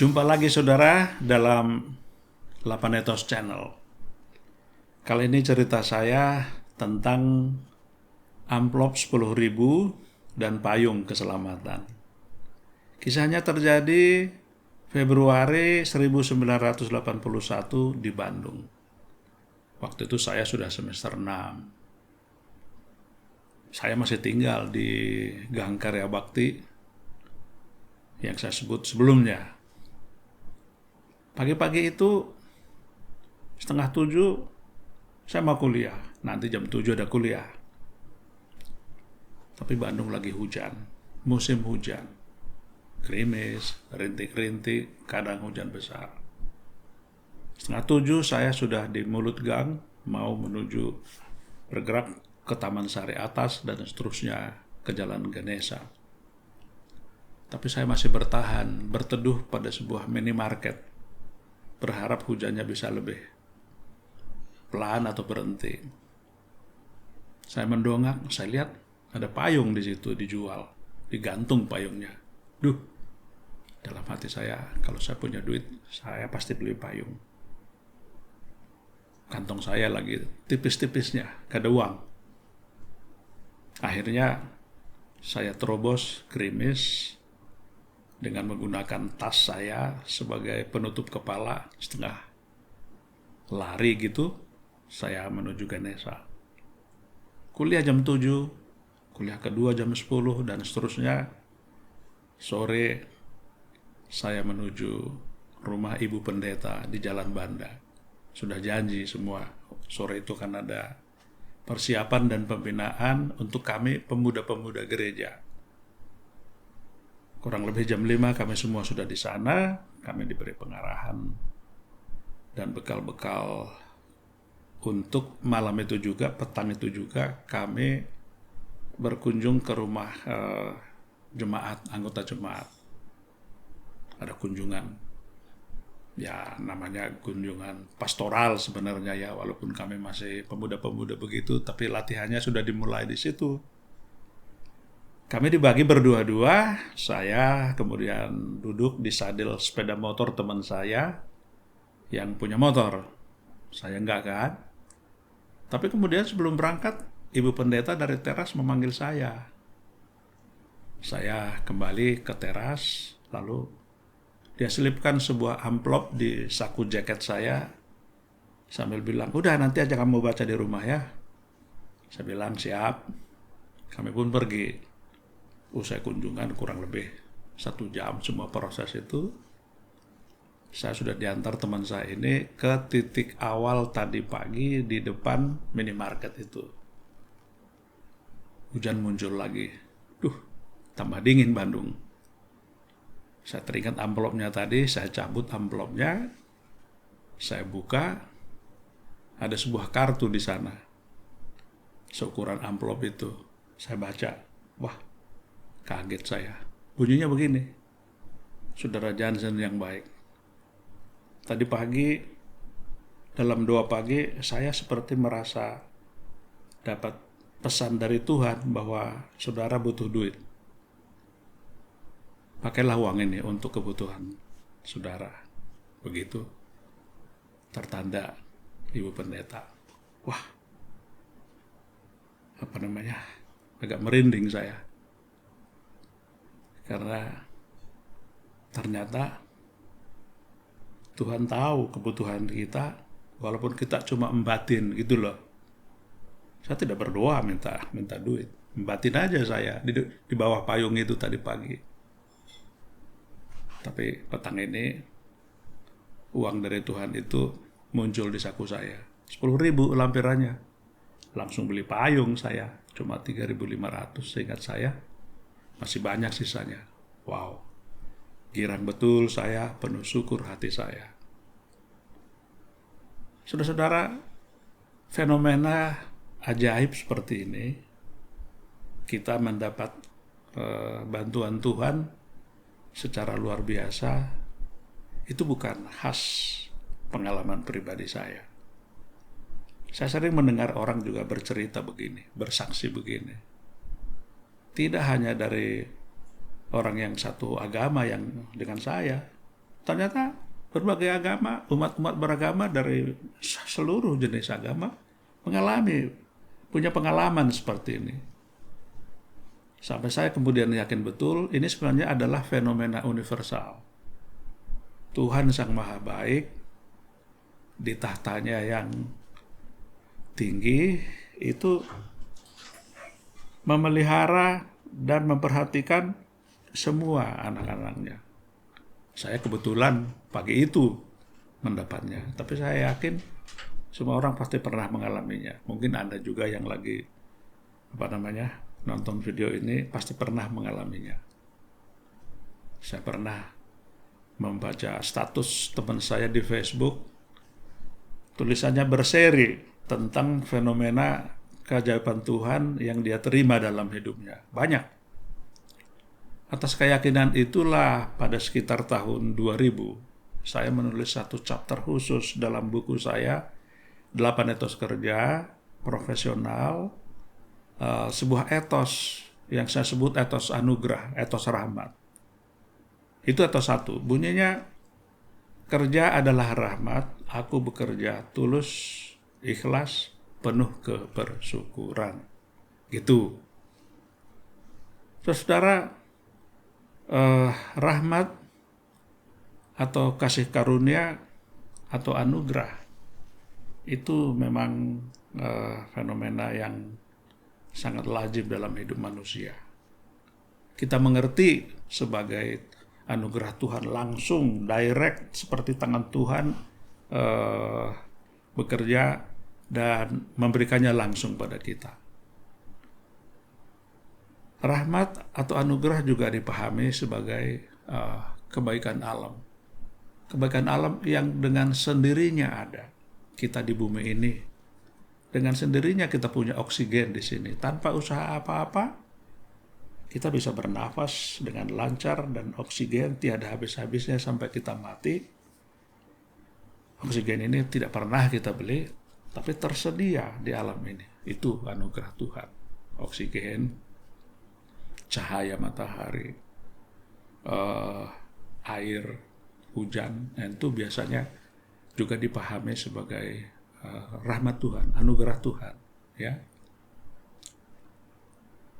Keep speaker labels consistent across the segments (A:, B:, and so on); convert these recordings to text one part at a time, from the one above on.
A: Jumpa lagi saudara dalam Lapanetos Channel. Kali ini cerita saya tentang amplop 10.000 dan payung keselamatan. Kisahnya terjadi Februari 1981 di Bandung. Waktu itu saya sudah semester 6. Saya masih tinggal di Gang Karya Bakti yang saya sebut sebelumnya. Pagi-pagi itu 6:30 saya mau kuliah. Nanti jam 7 ada kuliah. Tapi Bandung lagi hujan, musim hujan. Gerimis, rintik-rintik, kadang hujan besar. 6:30 saya sudah di mulut gang, mau menuju bergerak ke Taman Sari Atas dan seterusnya ke Jalan Ganesha. Tapi saya masih bertahan, berteduh pada sebuah minimarket. Berharap hujannya bisa lebih pelan atau berhenti. Saya mendongak, saya lihat ada payung di situ dijual, digantung payungnya. Duh, dalam hati saya, kalau saya punya duit, saya pasti beli payung. Kantong saya lagi tipis-tipisnya, gak ada uang. Akhirnya saya terobos gerimis dengan menggunakan tas saya sebagai penutup kepala, setengah lari gitu, saya menuju Ganesha. Kuliah jam 7, kuliah kedua jam 10, dan seterusnya. Sore saya menuju rumah Ibu Pendeta di Jalan Banda. Sudah janji semua, sore itu kan ada persiapan dan pembinaan untuk kami pemuda-pemuda gereja. Kurang lebih jam 5 kami semua sudah di sana, kami diberi pengarahan dan bekal-bekal untuk malam itu juga, petang itu juga kami berkunjung ke rumah jemaat, anggota jemaat. Ada kunjungan, ya namanya kunjungan pastoral sebenarnya ya, walaupun kami masih pemuda-pemuda begitu, tapi latihannya sudah dimulai di situ. Kami dibagi berdua-dua, saya kemudian duduk di sadel sepeda motor teman saya yang punya motor. Saya enggak kan. Tapi kemudian sebelum berangkat, Ibu Pendeta dari teras memanggil saya. Saya kembali ke teras, lalu dia selipkan sebuah amplop di saku jaket saya sambil bilang, udah nanti aja kamu baca di rumah ya. Saya bilang siap. Kami pun pergi. Usai kunjungan kurang lebih 1 jam semua proses itu, saya sudah diantar teman saya ini ke titik awal tadi pagi di depan minimarket itu. Hujan muncul lagi. Duh, tambah dingin Bandung. Saya teringat amplopnya tadi, saya cabut amplopnya, saya buka, ada sebuah kartu di sana. Seukuran amplop itu, saya baca, wah, kaget saya. Bunyinya begini, Saudara Johnson yang baik. Tadi pagi, dalam doa pagi, saya seperti merasa dapat pesan dari Tuhan bahwa saudara butuh duit. Pakailah uang ini untuk kebutuhan saudara. Begitu. Tertanda Ibu Pendeta. Wah, agak merinding saya. Karena ternyata Tuhan tahu kebutuhan kita, walaupun kita cuma membatin gitu loh. Saya tidak berdoa minta duit, membatin aja saya di bawah payung itu tadi pagi. Tapi petang ini uang dari Tuhan itu muncul di saku saya, 10.000 lampirannya. Langsung beli payung saya, cuma 3.500 seingat saya. Masih banyak sisanya. Wow, girang betul saya, penuh syukur hati saya. Saudara-saudara, fenomena ajaib seperti ini, kita mendapat bantuan Tuhan secara luar biasa, itu bukan khas pengalaman pribadi saya. Saya sering mendengar orang juga bercerita begini, bersaksi begini. Tidak hanya dari orang yang satu agama yang dengan saya, Ternyata berbagai agama, umat-umat beragama dari seluruh jenis agama punya pengalaman seperti ini. Sampai saya kemudian yakin betul ini sebenarnya adalah fenomena universal. Tuhan Sang Maha Baik di tahtanya yang tinggi itu memelihara dan memperhatikan semua anak-anaknya. Saya kebetulan pagi itu mendapatnya, tapi saya yakin semua orang pasti pernah mengalaminya. Mungkin Anda juga yang lagi nonton video ini pasti pernah mengalaminya. Saya pernah membaca status teman saya di Facebook, tulisannya berseri tentang fenomena keajaiban Tuhan yang dia terima dalam hidupnya. Banyak. Atas keyakinan itulah pada sekitar tahun 2000, saya menulis satu chapter khusus dalam buku saya, 8 etos kerja profesional, sebuah etos yang saya sebut etos anugerah, etos rahmat. Itu etos 1, bunyinya, kerja adalah rahmat, aku bekerja tulus, ikhlas, penuh kebersyukuran. Gitu. Saudara, rahmat atau kasih karunia atau anugerah itu memang fenomena yang sangat lazim dalam hidup manusia. Kita mengerti sebagai anugerah Tuhan langsung, direct, seperti tangan Tuhan bekerja dan memberikannya langsung pada kita. Rahmat atau anugerah juga dipahami sebagai kebaikan alam. Kebaikan alam yang dengan sendirinya ada. Kita di bumi ini, dengan sendirinya kita punya oksigen di sini. Tanpa usaha apa-apa, kita bisa bernafas dengan lancar dan oksigen tiada habis-habisnya sampai kita mati. Oksigen ini tidak pernah kita beli, tapi tersedia di alam ini. Itu anugerah Tuhan. Oksigen, cahaya matahari, air, hujan, dan itu biasanya juga dipahami sebagai rahmat Tuhan, anugerah Tuhan. Ya.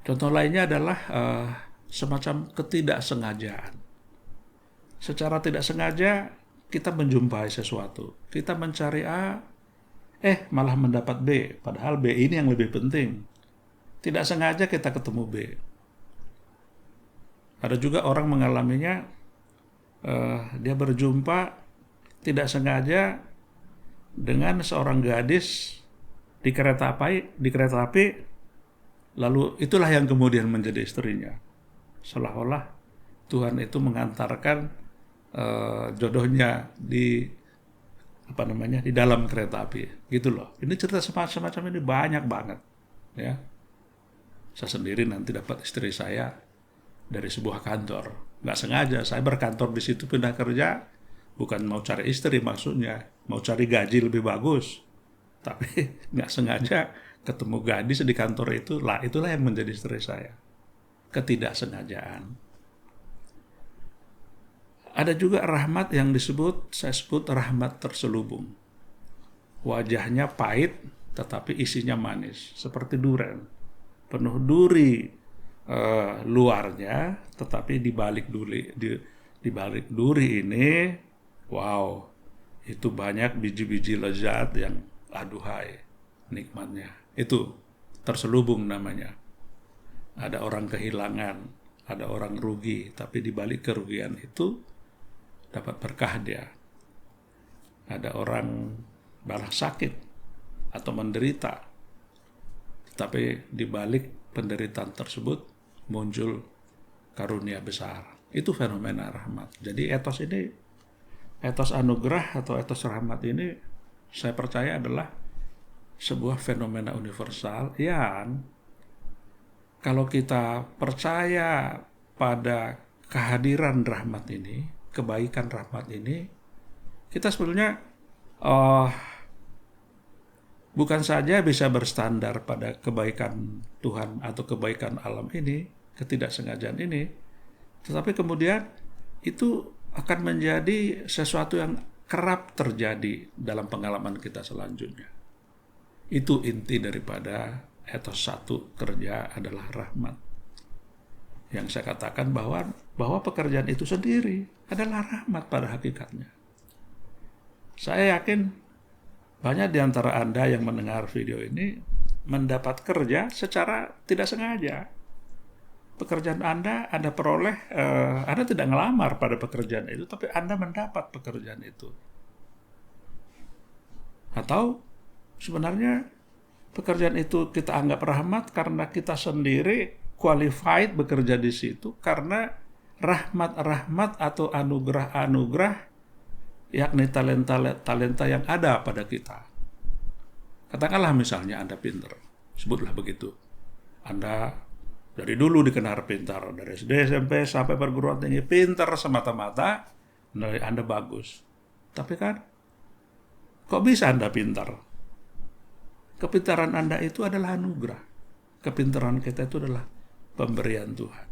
A: Contoh lainnya adalah semacam ketidaksengajaan. Secara tidak sengaja kita menjumpai sesuatu, kita mencari A, malah mendapat B, padahal B ini yang lebih penting. Tidak sengaja kita ketemu B. Ada juga orang mengalaminya, dia berjumpa tidak sengaja dengan seorang gadis di kereta api, lalu itulah yang kemudian menjadi istrinya. Seolah-olah Tuhan itu mengantarkan jodohnya di dalam kereta api, gitu loh. Ini cerita semacam ini banyak banget, ya. Saya sendiri nanti dapat istri saya dari sebuah kantor. Nggak sengaja, saya berkantor di situ pindah kerja, bukan mau cari istri maksudnya, mau cari gaji lebih bagus. Tapi nggak sengaja ketemu gadis di kantor itulah yang menjadi istri saya. Ketidaksengajaan. Ada juga rahmat yang saya sebut rahmat terselubung. Wajahnya pahit, tetapi isinya manis, seperti durian. Penuh duri, luarnya, tetapi di balik duri ini, wow, itu banyak biji-biji lezat yang aduhai nikmatnya. Itu terselubung namanya. Ada orang kehilangan, ada orang rugi, tapi di balik kerugian itu dapat berkah dia. Ada orang malah sakit atau menderita, tapi di balik penderitaan tersebut muncul karunia besar. Itu fenomena rahmat. Jadi etos anugerah atau etos rahmat ini saya percaya adalah sebuah fenomena universal yang kalau kita percaya pada kehadiran rahmat ini, kebaikan rahmat ini, kita sebenarnya bukan saja bisa berstandar pada kebaikan Tuhan atau kebaikan alam ini, ketidaksengajaan ini, tetapi kemudian itu akan menjadi sesuatu yang kerap terjadi dalam pengalaman kita selanjutnya. Itu inti daripada etos satu kerja adalah rahmat. Yang saya katakan bahwa pekerjaan itu sendiri adalah rahmat pada hakikatnya. Saya yakin banyak di antara Anda yang mendengar video ini mendapat kerja secara tidak sengaja. Pekerjaan Anda peroleh, Anda tidak ngelamar pada pekerjaan itu, tapi Anda mendapat pekerjaan itu. Atau sebenarnya pekerjaan itu kita anggap rahmat karena kita sendiri qualified bekerja di situ, karena rahmat-rahmat atau anugerah-anugerah, yakni talenta yang ada pada kita. Katakanlah misalnya Anda pintar, sebutlah begitu. Anda dari dulu dikenal pintar, dari SD, SMP, sampai perguruan tinggi, pintar semata-mata, nilai Anda bagus. Tapi kan, kok bisa Anda pintar? Kepintaran Anda itu adalah anugerah. Kepintaran kita itu adalah pemberian Tuhan.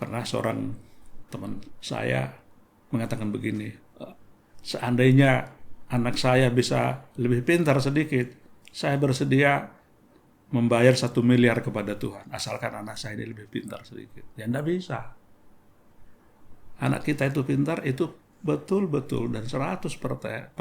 A: Pernah seorang teman saya mengatakan begini, seandainya anak saya bisa lebih pintar sedikit, saya bersedia membayar 1 miliar kepada Tuhan, asalkan anak saya ini lebih pintar sedikit. Ya enggak bisa. Anak kita itu pintar, itu betul-betul dan 100%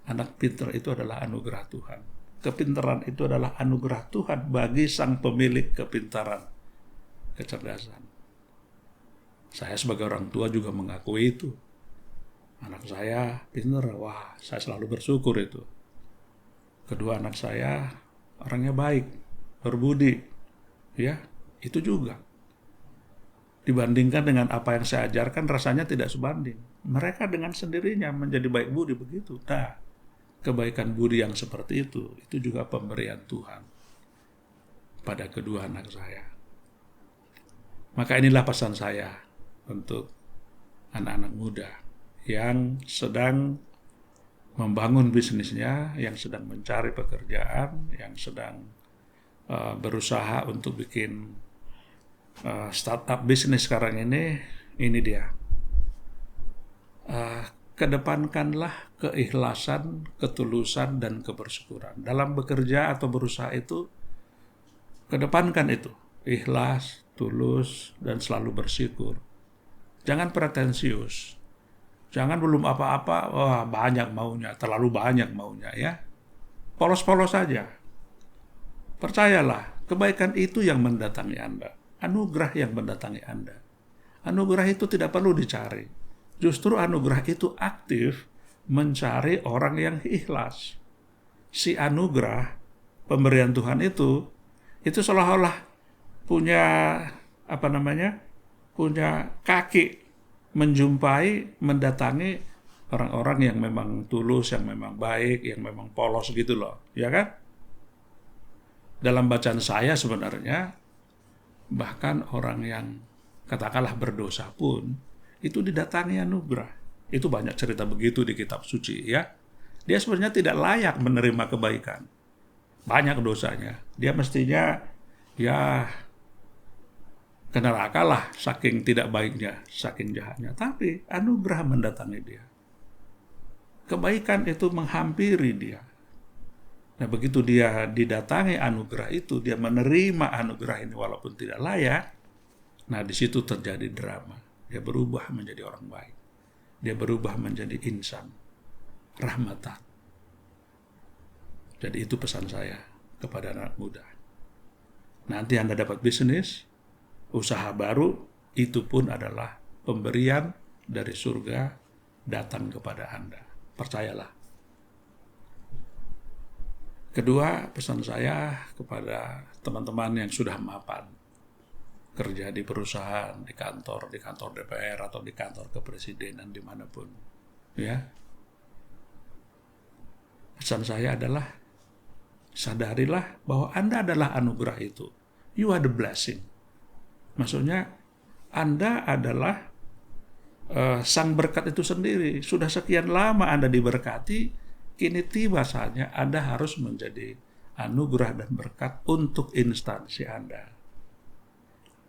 A: anak pintar itu adalah anugerah Tuhan. Kepintaran itu adalah anugerah Tuhan bagi sang pemilik kepintaran, kecerdasan. Saya sebagai orang tua juga mengakui itu. Anak saya pintar, wah saya selalu bersyukur itu. Kedua anak saya orangnya baik, berbudi, ya itu juga. Dibandingkan dengan apa yang saya ajarkan, rasanya tidak sebanding. Mereka dengan sendirinya menjadi baik budi begitu. Nah, kebaikan budi yang seperti itu juga pemberian Tuhan pada kedua anak saya. Maka inilah pesan saya untuk anak-anak muda yang sedang membangun bisnisnya, yang sedang mencari pekerjaan, yang sedang berusaha untuk bikin startup bisnis sekarang ini dia. Kedepankanlah keikhlasan, ketulusan, dan kebersyukuran. Dalam bekerja atau berusaha itu, kedepankan itu. Ikhlas, tulus, dan selalu bersyukur. Jangan pretensius. Jangan belum apa-apa, wah banyak maunya, terlalu banyak maunya ya. Polos-polos saja. Percayalah, kebaikan itu yang mendatangi Anda. Anugerah yang mendatangi Anda. Anugerah itu tidak perlu dicari. Justru anugerah itu aktif mencari orang yang ikhlas. Si anugerah, pemberian Tuhan itu seolah-olah punya punya kaki menjumpai, mendatangi orang-orang yang memang tulus, yang memang baik, yang memang polos gitu loh, ya kan? Dalam bacaan saya sebenarnya, bahkan orang yang katakanlah berdosa pun, itu didatangi anugerah. Itu banyak cerita begitu di kitab suci, ya. Dia sebenarnya tidak layak menerima kebaikan. Banyak dosanya. Dia mestinya, ya, ke neraka lah, saking tidak baiknya, saking jahatnya. Tapi anugerah mendatangi dia. Kebaikan itu menghampiri dia. Nah, begitu dia didatangi anugerah itu, dia menerima anugerah ini walaupun tidak layak. Nah, di situ terjadi drama. Dia berubah menjadi orang baik. Dia berubah menjadi insan rahmatan. Jadi itu pesan saya kepada anak muda. Nanti Anda dapat bisnis, usaha baru, itu pun adalah pemberian dari surga datang kepada Anda. Percayalah. Kedua, pesan saya kepada teman-teman yang sudah mapan. Kerja di perusahaan, di kantor DPR, atau di kantor kepresidenan, dimanapun. Ya. Pesan saya adalah, sadarilah bahwa Anda adalah anugerah itu. You are the blessing. Maksudnya, Anda adalah sang berkat itu sendiri. Sudah sekian lama Anda diberkati, kini tiba saatnya Anda harus menjadi anugerah dan berkat untuk instansi Anda.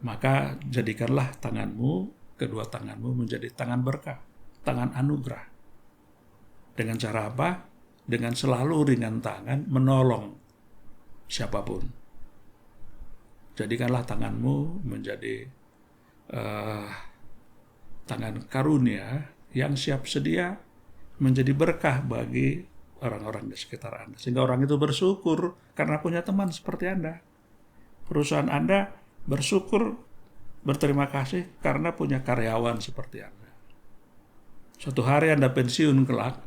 A: Maka jadikanlah tanganmu, kedua tanganmu menjadi tangan berkah, tangan anugerah. Dengan cara apa? Dengan selalu ringan tangan menolong siapapun. Jadikanlah tanganmu menjadi tangan karunia yang siap sedia menjadi berkah bagi orang-orang di sekitar Anda. Sehingga orang itu bersyukur karena punya teman seperti Anda. Perusahaan Anda bersyukur, berterima kasih karena punya karyawan seperti Anda. Suatu hari Anda pensiun kelak,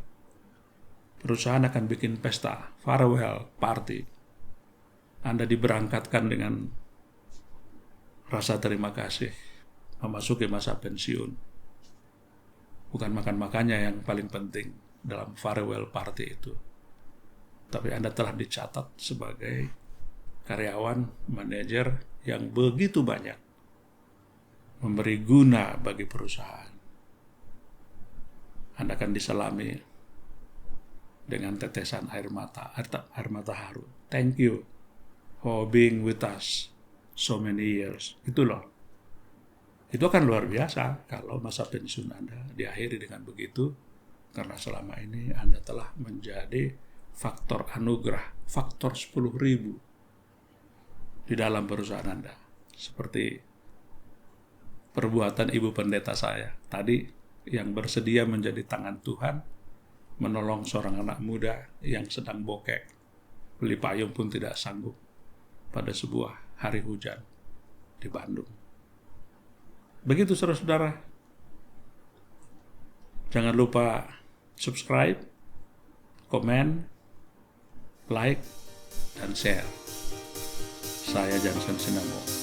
A: perusahaan akan bikin pesta, farewell party. Anda diberangkatkan dengan rasa terima kasih, memasuki masa pensiun. Bukan makan-makannya yang paling penting dalam farewell party itu. Tapi Anda telah dicatat sebagai karyawan, manajer yang begitu banyak memberi guna bagi perusahaan. Anda akan diselami dengan tetesan air mata haru. Thank you for being with us so many years. Itu loh. Itu akan luar biasa kalau masa pensiun Anda diakhiri dengan begitu, karena selama ini Anda telah menjadi faktor anugerah, faktor 10.000 di dalam perusahaan Anda. Seperti perbuatan Ibu Pendeta saya tadi yang bersedia menjadi tangan Tuhan, menolong seorang anak muda yang sedang bokek, beli payung pun tidak sanggup pada sebuah hari hujan di Bandung. Begitu saudara-saudara. Jangan lupa subscribe, komen, like, dan share. Saya Johnson Sinamo.